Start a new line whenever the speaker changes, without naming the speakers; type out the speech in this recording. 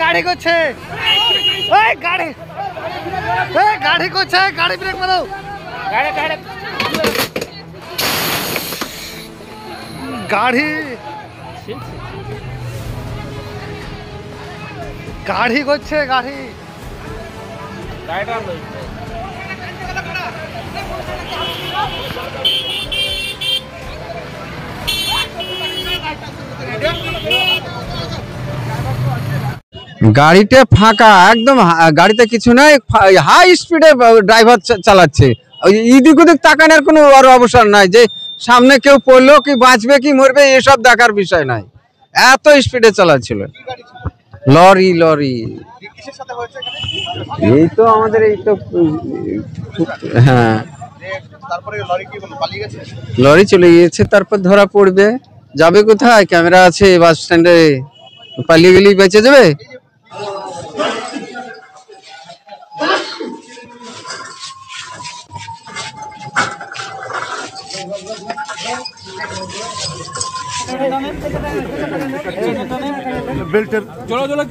গাড়ি করছে, গাড়ি গাড়ি করছে, গাড়ি ব্রেক মারো। গাড়ি গাড়ি করছে, গাড়ি
গাড়িটা ফাঁকা একদম, গাড়িতে কিছু নাই, হাই স্পিডে ড্রাইভার চালাচ্ছে। এদিক ওদিক তাকানোর কোনো আরো অবসর নাই যে সামনে কেউ পড়লো কি বাঁচবে কি মরবে এসব দেখার বিষয় নাই, এত স্পিডে চালাচ্ছিল। লরি লরি এই তো আমাদের এই তো, হ্যাঁ লরি চলে গিয়েছে, তারপর ধরা পড়বে। যাবে কোথায়? ক্যামেরা আছে বাস স্ট্যান্ডে, পালিয়ে গেলেই বেঁচে যাবে।
বেল্টের চলো চলো